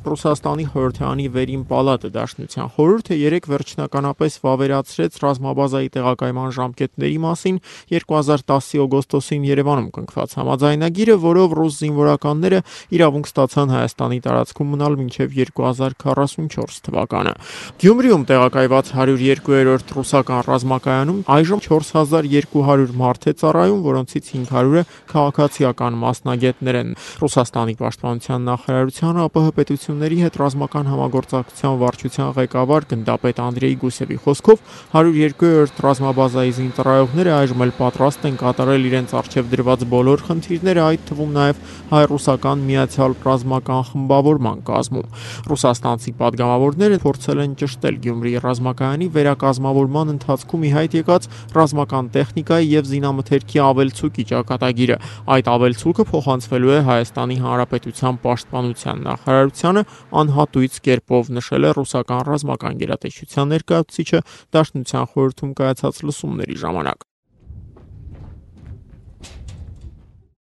Ռուսաստանի խորհրդարանի վերին պալատը Դաշնության խորհուրդը 3 վերջնականապես վավերացրեց ռազմաբազայի տեղակայման ժամկետների մասին 2010-ի օգոստոսին Երևանում կնքված համաձայնագիրը, որով ռուս զինվորականները իրավունք ստացան Հայաստանի տարածքում մնալ մինչև 2044 թվականը։ Գյումրիում տեղակայված 102-րդ ռուսական ռազմակայանում այժմ 4200 մարդ է ծառայում, որոնցից 500-ը քաղաքացիական մասնագետներ են։ Ռուսաստանի պաշտպանության նախարարության ԱՊՀ պետությունների հետ ռազմական համագործակցության վարչության ղեկավար գնդապետ Անդրեյ Գուսևի խոսքով 102-րդ ռազմաբազայի զինծառայողները այժմ էլ պատրաստ են կատարել իրենց առջև դրված բոլոր խնդիրները, այդ թվում նաև հայ-ռուսական միացյալ ռազմական խմբավորման կազմում։ Ռուսաստանցի падգամավորները փորձել են ճշտել Գյումրիի ռազմակայանի վերակազմավորման ընթացքում ի հայտ եկած ռազմական տեխնիկայի և զինամթերքի ավելցուկի ճակատագիրը։ Այդ ավելցուկը փոխանցվելու է Հայաստանի Հանրապետության պաշտպանության նախարարությանը, անհատույց կերպով նշել է ռուսական ռազմական գերատեսչության ներկայացուցիչը Դաշնության խորհրդում կայացած լսումների ժամանակ։